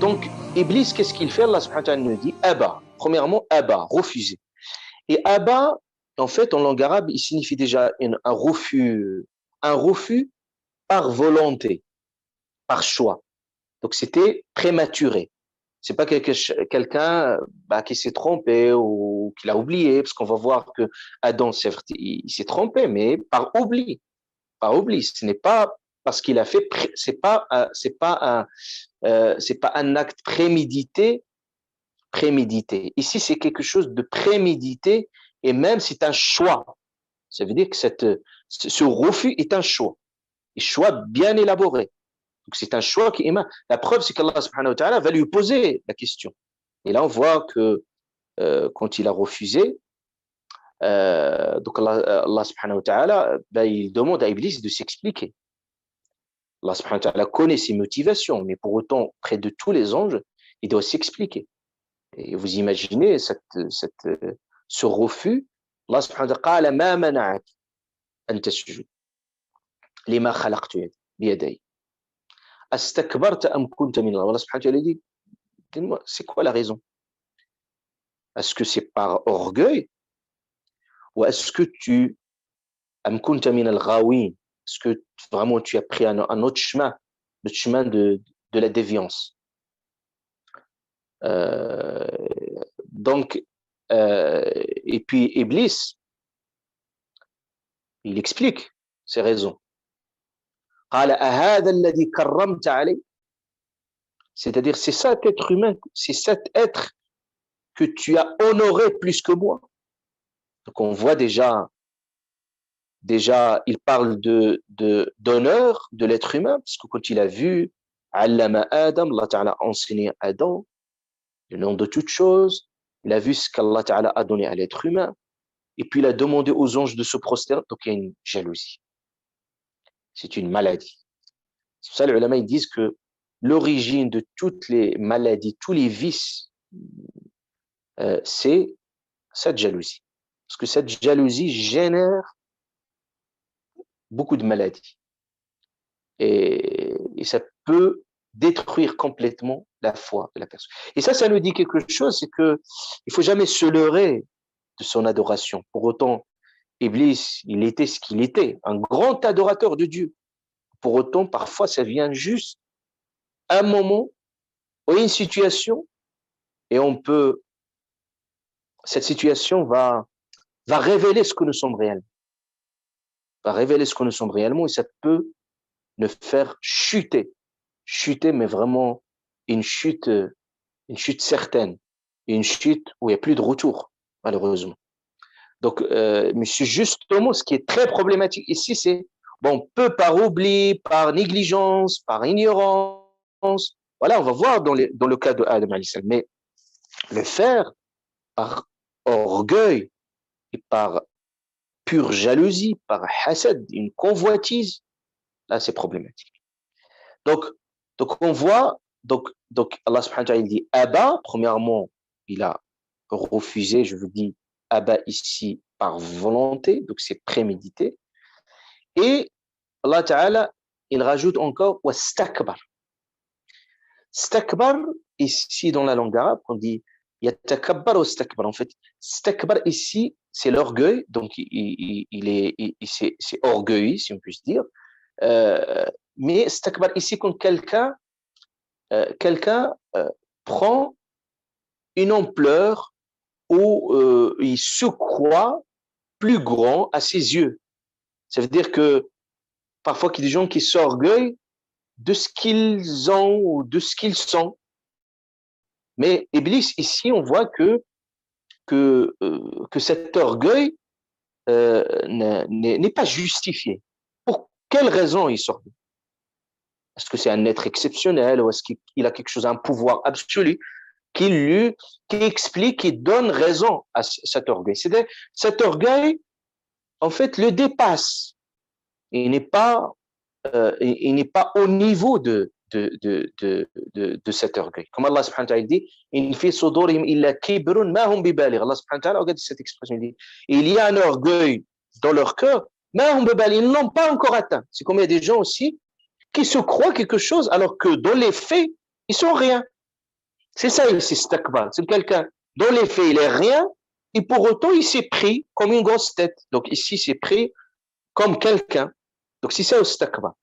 Donc, Iblis, qu'est-ce qu'il fait? Allah subhanahu wa ta'ala nous dit Aba. Premièrement, Aba, refuser. Et Aba, en fait, en langue arabe, il signifie déjà un refus par volonté, par choix. Donc, c'était prématuré. C'est pas quelqu'un qui s'est trompé ou qui l'a oublié, parce qu'on va voir que Adam, certes, il s'est trompé, mais par oubli. Par oubli. Ce n'est pas parce qu'il a fait, c'est pas un acte prémédité. Ici, c'est quelque chose de prémédité et même c'est un choix. Ça veut dire que ce refus est un choix. Un choix bien élaboré. Donc, c'est un choix qui émane. La preuve, c'est qu'Allah subhanahu wa ta'ala va lui poser la question. Et là, on voit que quand il a refusé, donc Allah subhanahu wa ta'ala, il demande à Iblis de s'expliquer. Allah subhanahu wa ta'ala connaît ses motivations, mais pour autant, près de tous les anges, il doit s'expliquer. Et vous imaginez ce refus. Allah subhanahu wa ta'ala, ma mana'ak an tasjud lima khalaqtu biyaday. Astakbarta am kunta min Allah. Allah subhanahu wa ta'ala dit, dis-moi, c'est quoi la raison? Est-ce que c'est par orgueil? Ou est-ce que tu am kunta min al-ghawin? Est-ce que vraiment tu as pris un autre chemin, le chemin de la déviance? Donc, et puis Iblis, il explique ses raisons. C'est-à-dire, c'est cet être humain, c'est cet être que tu as honoré plus que moi. Donc, on voit déjà, il parle d'honneur de l'être humain, parce que quand il a vu Allama Adam, Allah Ta'ala a enseigné à Adam le nom de toutes choses, il a vu ce qu'Allah Ta'ala a donné à l'être humain, et puis il a demandé aux anges de se prosterner, donc il y a une jalousie. C'est une maladie. C'est pour ça les ulama ils disent que l'origine de toutes les maladies, tous les vices, c'est cette jalousie. Parce que cette jalousie génère beaucoup de maladies. Et ça peut détruire complètement la foi de la personne. Et ça nous dit quelque chose, c'est que il faut jamais se leurrer de son adoration. Pour autant, Iblis, il était ce qu'il était, un grand adorateur de Dieu. Pour autant, parfois, ça vient juste un moment ou une situation, et cette situation va révéler ce que nous sommes réellement. Va révéler ce que nous sommes réellement, et ça peut nous faire chuter, mais vraiment une chute certaine, une chute où il n'y a plus de retour, malheureusement. Donc, mais c'est justement ce qui est très problématique ici, c'est on peut par oubli, par négligence, par ignorance, voilà, on va voir dans le cas de Adam alayhi salam, mais le faire par orgueil et par pure jalousie, par hasad, une convoitise, là c'est problématique. Donc on voit, donc Allah subhanahu wa ta'ala il dit Abba, premièrement, il a refusé, je vous dis Abba ici par volonté, donc c'est prémédité. Et Allah ta'ala, il rajoute encore wastakbar. Stakbar, ici dans la langue arabe, on dit yatakabbar ou stakbar. En fait, stakbar ici, c'est l'orgueil, donc c'est orgueil, si on peut se dire. Mais stakbar ici, quand quelqu'un prend une ampleur où il se croit plus grand à ses yeux. Ça veut dire que parfois, il y a des gens qui s'orgueillent de ce qu'ils ont ou de ce qu'ils sont. Mais Iblis, ici, on voit que cet orgueil n'est pas justifié. Pour quelle raison il s'orgueille? Est-ce que c'est un être exceptionnel ou est-ce qu'il a quelque chose, un pouvoir absolu qui explique, qui donne raison à cet orgueil? C'est-à-dire, cet orgueil, en fait, le dépasse. Il n'est pas au niveau de cet orgueil. Comme Allah subhanahu wa ta'ala dit, in fi sudurihim illa kibrun ma hum bibaligh. Allah subhanahu wa ta'ala, regarde cette expression, il dit, il y a un orgueil dans leur cœur, ma hum bibaligh, ils n'ont pas encore atteint. C'est comme il y a des gens aussi qui se croient quelque chose alors que dans les faits, ils sont rien. C'est ça ici, stakbar. C'est quelqu'un dont les faits, il est rien, et pour autant, il s'est pris comme une grosse tête. Donc ici, c'est pris comme quelqu'un. Donc c'est ça au stakbar.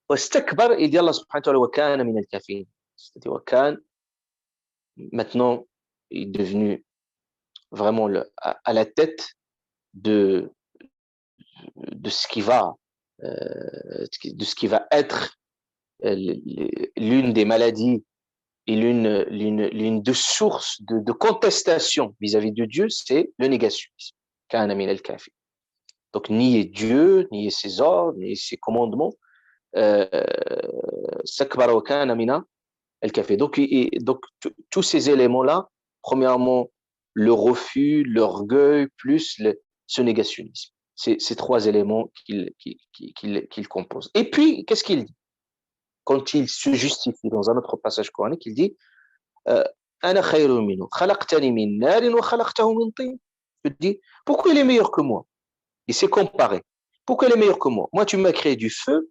Au stakbar, il dit Allah subhanahu wa ta'ala wa kana min al-kafirin. C'est-à-dire wa kan, maintenant, il est devenu vraiment à la tête de, de ce qui va de ce qui va être l'une des maladies et l'une des sources de contestation vis-à-vis de Dieu, c'est le négationnisme. Kana min al-kafir. Donc nier Dieu, nier ses ordres, nier ses commandements. Sakbara wa kana min al-kafir. Donc tous ces éléments-là, premièrement, le refus, l'orgueil, plus ce négationnisme. C'est ces trois éléments qu'il compose. Et puis, qu'est-ce qu'il dit? Quand il se justifie dans un autre passage coranique, il dit Ana khayrun minhu, khalaqtani min narin wa khalaqtahu min tin. Je dis, pourquoi il est meilleur que moi? Il s'est comparé. Pourquoi il est meilleur que moi? Moi, tu m'as créé du feu,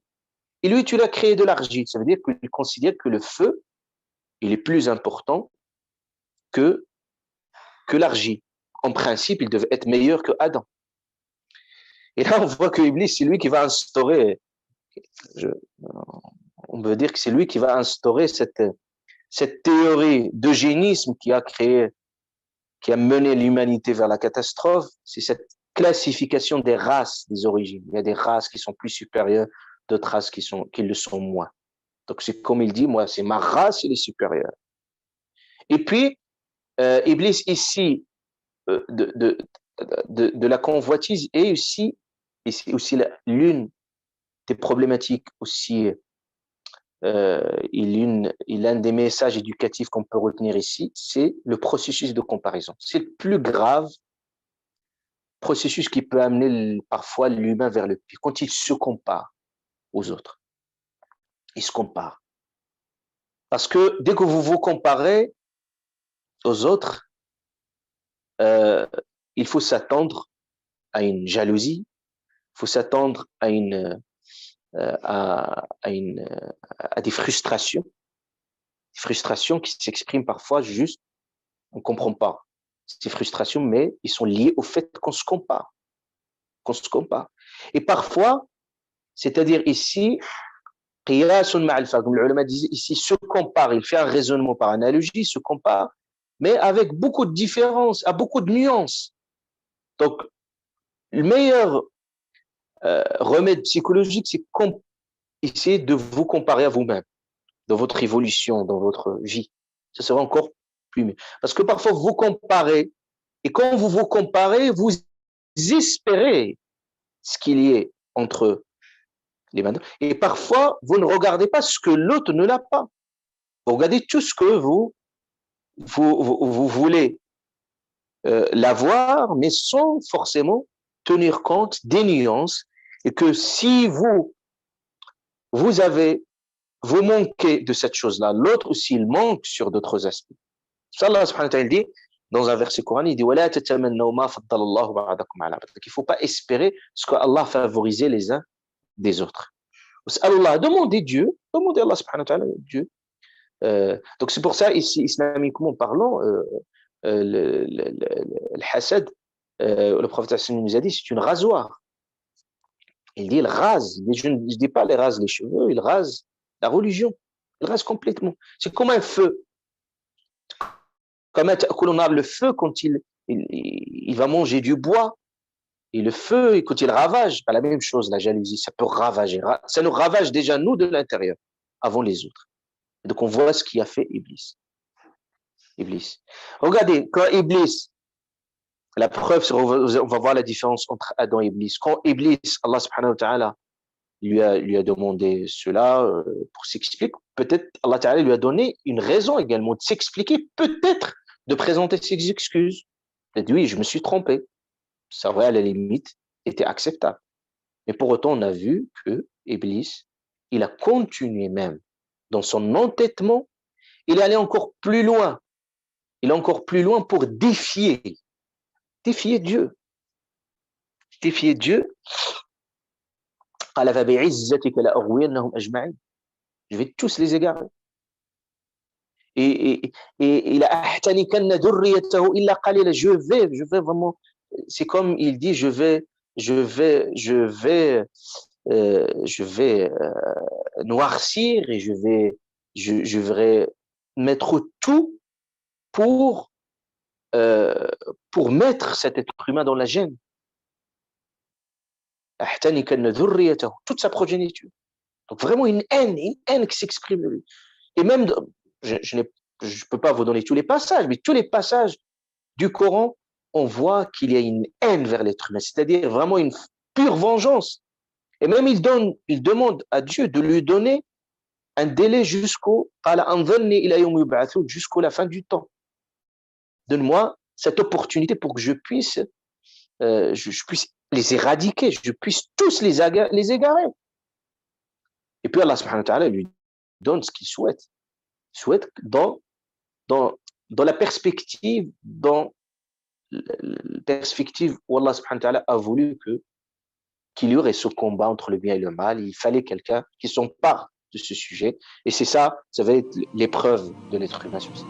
et lui, tu l'as créé de l'argile. Ça veut dire qu'il considère que le feu, il est plus important que l'argile. En principe, il devait être meilleur que Adam. Et là, on voit que Iblis, c'est lui qui va instaurer, je, on peut dire que c'est lui qui va instaurer cette théorie d'eugénisme qui a mené l'humanité vers la catastrophe. C'est cette classification des races, des origines. Il y a des races qui sont plus supérieures, d'autres races qui le sont moins. Donc, c'est comme il dit, moi, c'est ma race, elle est supérieure. Et puis, Iblis, ici, de la convoitise, est aussi l'une des problématiques aussi, l'un des messages éducatifs qu'on peut retenir ici, c'est le processus de comparaison. C'est le plus grave processus qui peut amener parfois l'humain vers le pire. Quand il se compare aux autres, il se compare. Parce que dès que vous vous comparez aux autres, il faut s'attendre à une jalousie, il faut s'attendre à des frustrations qui s'expriment parfois juste, on ne comprend pas ces frustrations, mais ils sont liés au fait qu'on se compare. Et parfois, c'est-à-dire ici, comme le ulama disait ici, se compare, il fait un raisonnement par analogie, se compare, mais avec beaucoup de différences, à beaucoup de nuances. Donc, le meilleur remède psychologique, c'est essayer de vous comparer à vous-même, dans votre évolution, dans votre vie. Ça sera encore plus mieux. Parce que parfois, vous comparez, et quand vous vous comparez, vous espérez ce qu'il y ait entre les mains. Et parfois, vous ne regardez pas ce que l'autre ne l'a pas. Vous regardez tout ce que vous voulez l'avoir, mais sans forcément tenir compte des nuances. Et que si vous manquez de cette chose-là, l'autre aussi, il manque sur d'autres aspects. Allah subhanahu wa ta'ala dit, dans un verset coran, il dit وَلَا تَتَمَنَّوْا مَا فَضَّلَ اللَّهُ بَعْضَكُمْ عَلَى بَعْضٍ. Il ne faut pas espérer ce que Allah a favorisé les uns des autres. Allah, demandez Allah subhanahu wa ta'ala, Dieu. Donc c'est pour ça, ici, islamiquement parlant, le hasad, le prophète nous a dit, c'est une rasoir. Il dit, il rase. Je ne dis pas, il rase les cheveux, il rase la religion. Il rase complètement. C'est comme un feu. Comme le feu, quand il va manger du bois, et le feu, quand il ravage, pas la même chose, la jalousie, ça peut ravager. Ça nous ravage déjà, nous, de l'intérieur, avant les autres. Et donc, on voit ce qui a fait Iblis. Regardez, quand Iblis, la preuve, on va voir la différence entre Adam et Iblis. Quand Iblis, Allah subhanahu wa ta'ala, lui a demandé cela pour s'expliquer, peut-être Allah ta'ala lui a donné une raison également de s'expliquer, peut-être de présenter ses excuses. Il a dit, oui, je me suis trompé. Ça aurait, à la limite, été acceptable. Mais pour autant, on a vu que Iblis, il a continué même dans son entêtement, il est allé encore plus loin. Il est encore plus loin pour défier Dieu. Défier Dieu. Je vais tous les égarer. Et il a je vais vraiment, c'est comme il dit, je vais noircir et je vais mettre tout pour, euh, pour mettre cet être humain dans la gêne. Toute sa progéniture. Donc vraiment une haine qui s'exprime de lui. Et même, je ne peux pas vous donner tous les passages, mais tous les passages du Coran, on voit qu'il y a une haine vers l'être humain, c'est-à-dire vraiment une pure vengeance. Et même il demande à Dieu de lui donner un délai jusqu'au jusqu'à la fin du temps. Donne-moi cette opportunité pour que je puisse les éradiquer, je puisse tous les égarer. Et puis Allah subhanahu wa ta'ala lui donne ce qu'il souhaite. Il souhaite dans, dans la perspective, dans la perspective où Allah subhanahu wa ta'ala a voulu qu'il y aurait ce combat entre le bien et le mal. Il fallait quelqu'un qui s'empare de ce sujet. Et c'est ça, ça va être l'épreuve de l'être humain sur ça.